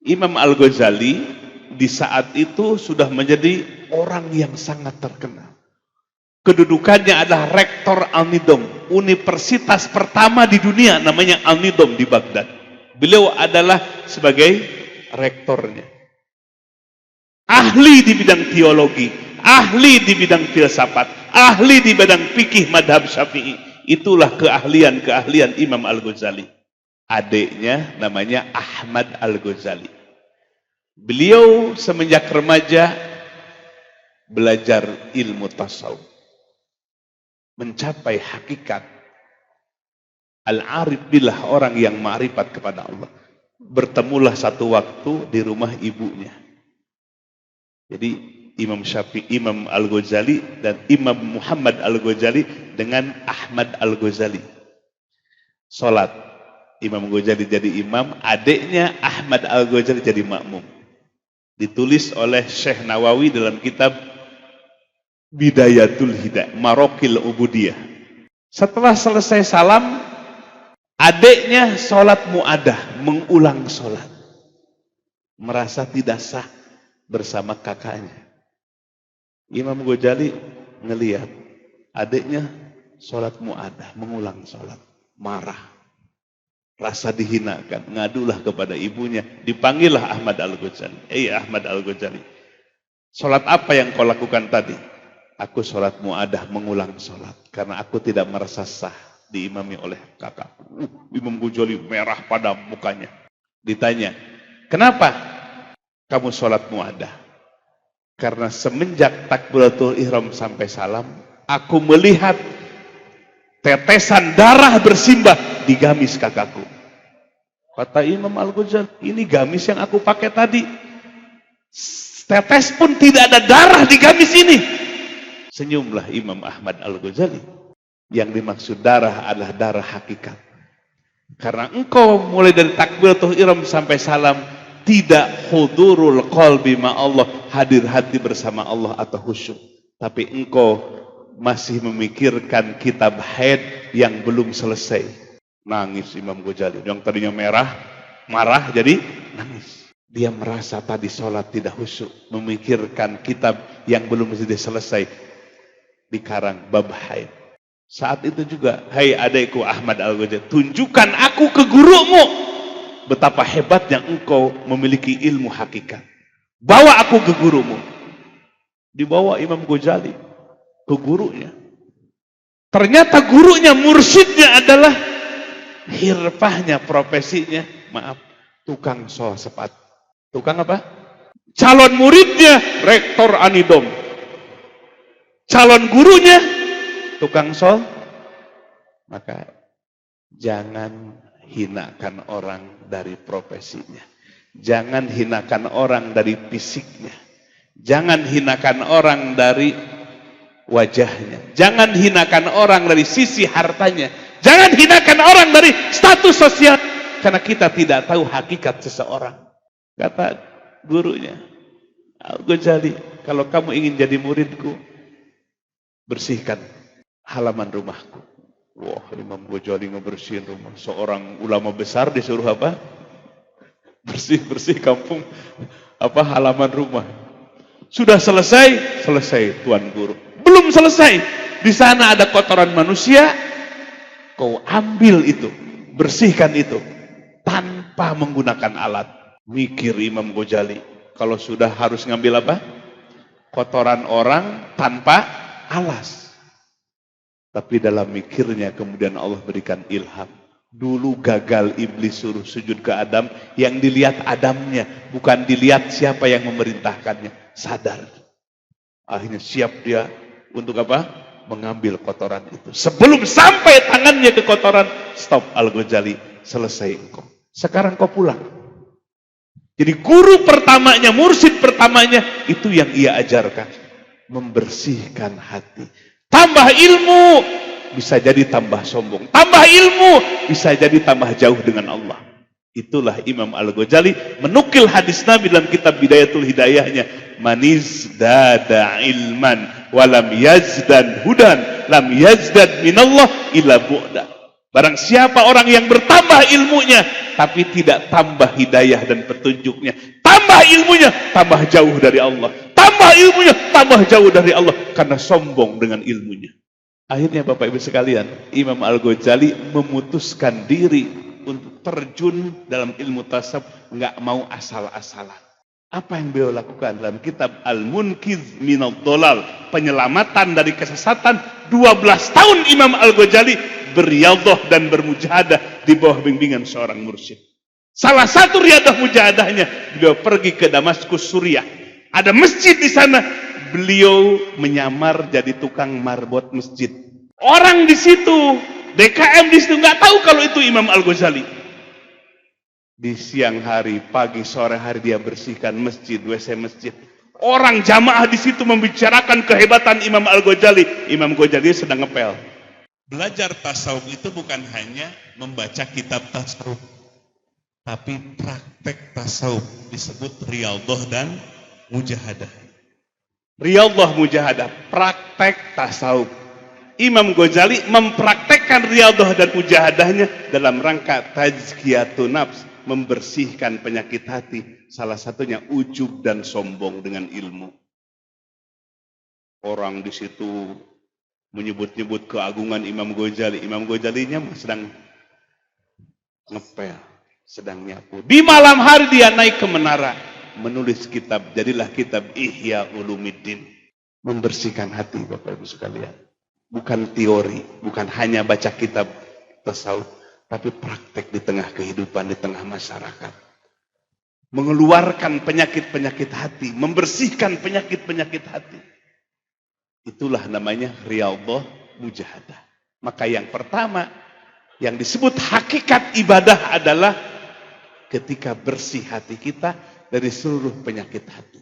Imam Al-Ghazali di saat itu sudah menjadi orang yang sangat terkenal. Kedudukannya adalah rektor Al-Nidom, universitas pertama di dunia namanya Al-Nidom di Baghdad. Beliau adalah sebagai rektornya. Ahli di bidang teologi, ahli di bidang filsafat, ahli di bidang fikih madhab Syafi'i. Itulah keahlian Imam Al-Ghazali. Adiknya namanya Ahmad Al-Ghazali. Beliau semenjak remaja belajar ilmu tasawuf, mencapai hakikat al-arif billah, orang yang ma'rifat kepada Allah. Bertemulah satu waktu di rumah ibunya. Jadi Imam Syafi'i, Imam Al-Ghazali dan Imam Muhammad Al-Ghazali dengan Ahmad Al-Ghazali salat. Imam Ghazali jadi imam, adiknya Ahmad Al-Ghazali jadi makmum. Ditulis oleh Syekh Nawawi dalam kitab Bidayatul Hidayah, Marokil Ubudiyah. Setelah selesai salam, adiknya sholat mu'adah, mengulang sholat. Merasa tidak sah bersama kakaknya. Imam Ghazali ngelihat adiknya sholat mu'adah, mengulang sholat. Marah. Rasa dihinakan. Ngadulah kepada ibunya. Dipanggillah Ahmad Al-Ghazali. Ahmad Al-Ghazali, sholat apa yang kau lakukan tadi? Aku sholat mu'adah, mengulang sholat. Karena aku tidak merasa sah diimami oleh kakakku. Imam Ghazali merah pada mukanya. Ditanya, kenapa kamu sholat mu'adah? Karena semenjak takbiratul ihram sampai salam, aku melihat tetesan darah bersimbah di gamis kakakku. Kata Imam Al-Ghazali, ini gamis yang aku pakai tadi. Tetes pun tidak ada darah di gamis ini. Senyumlah Imam Ahmad Al-Ghazali. Yang dimaksud darah adalah darah hakikat. Karena engkau mulai dari takbiratul ihram sampai salam tidak hudurul qalbi ma Allah, hadir hati bersama Allah atau khusyuk, tapi engkau masih memikirkan kitab haid yang belum selesai. Nangis Imam Ghazali, yang tadinya marah jadi nangis. Dia merasa tadi sholat tidak khusyuk, memikirkan kitab yang belum selesai dikarang bab haid. Saat itu juga, hai adikku Ahmad Al-Ghazali, tunjukkan aku ke gurumu betapa hebatnya engkau memiliki ilmu hakikat. Bawa aku ke gurumu. Dibawa Imam Ghazali ke gurunya. Ternyata gurunya, mursyidnya adalah hirfahnya, profesinya, tukang sol sepatu. Tukang apa? Calon muridnya rektor Anidom. Calon gurunya tukang sol. Maka jangan hinakan orang dari profesinya. Jangan hinakan orang dari fisiknya. Jangan hinakan orang dari wajahnya. Jangan hinakan orang dari sisi hartanya. Jangan hinakan orang dari status sosial. Karena kita tidak tahu hakikat seseorang. Kata gurunya, Al-Ghazali, kalau kamu ingin jadi muridku, bersihkan halaman rumahku. Wah, Imam Ghazali ngebersihin rumah. Seorang ulama besar disuruh apa? Bersih kampung, halaman rumah. Sudah selesai? Selesai, Tuan Guru. Belum selesai. Di sana ada kotoran manusia. Kau ambil itu, bersihkan itu tanpa menggunakan alat. Mikir Imam Ghazali, kalau sudah harus ngambil apa? Kotoran orang tanpa alas. Tapi dalam mikirnya kemudian Allah berikan ilham. Dulu gagal iblis suruh sujud ke Adam, yang dilihat Adamnya, bukan dilihat siapa yang memerintahkannya. Sadar. Akhirnya siap dia untuk apa? Mengambil kotoran itu. Sebelum sampai tangannya ke kotoran, stop Al-Ghazali, selesai engkau. Sekarang kau pulang. Jadi guru pertamanya, mursyid pertamanya, itu yang ia ajarkan. Membersihkan hati. Tambah ilmu, bisa jadi tambah sombong. Tambah ilmu, bisa jadi tambah jauh dengan Allah. Itulah Imam Al-Ghazali menukil hadis Nabi dalam kitab Bidayatul Hidayahnya. Manizdada ilman, walam yazdan hudan, lam yazdad minallah illa bu'da. Barang siapa orang yang bertambah ilmunya, tapi tidak tambah hidayah dan petunjuknya. Tambah ilmunya, tambah jauh dari Allah. Tambah ilmunya, tambah jauh dari Allah. Karena sombong dengan ilmunya. Akhirnya Bapak Ibu sekalian, Imam Al-Ghazali memutuskan diri untuk terjun dalam ilmu tasawuf, nggak mau asal-asalan. Apa yang beliau lakukan dalam kitab Al-Munqidh Minadh Dhalal, penyelamatan dari kesesatan, 12 tahun Imam Al-Ghazali berriyadhah dan bermujahadah di bawah bimbingan seorang mursyid. Salah satu riyadah mujahadahnya, beliau pergi ke Damaskus, Suriah. Ada masjid di sana, beliau menyamar jadi tukang marbot masjid. Orang di situ, DKM di situ nggak tahu kalau itu Imam Al-Ghazali. Di siang hari, pagi, sore hari dia bersihkan masjid, WC masjid. Orang jamaah di situ membicarakan kehebatan Imam Al-Ghazali. Imam Ghazali sedang ngepel. Belajar tasawuf itu bukan hanya membaca kitab tasawuf, tapi praktek tasawuf disebut riyadhah dan mujahadah. Riyadhah mujahadah, praktek tasawuf. Imam Ghazali mempraktekkan riyadhah dan mujahadahnya dalam rangka tazkiyatun nafs, membersihkan penyakit hati, salah satunya ujub dan sombong dengan ilmu. Orang di situ menyebut-nyebut keagungan Imam Ghazali. Imam Ghazalinya sedang ngepel, sedang nyapu. Di malam hari dia naik ke menara, menulis kitab, jadilah kitab Ihya Ulumuddin. Membersihkan hati Bapak Ibu sekalian. Bukan teori, bukan hanya baca kitab tasawuf, tapi praktek di tengah kehidupan, di tengah masyarakat. Mengeluarkan penyakit-penyakit hati, membersihkan penyakit-penyakit hati. Itulah namanya riyadhah mujahadah. Maka yang pertama, yang disebut hakikat ibadah adalah ketika bersih hati kita dari seluruh penyakit hati.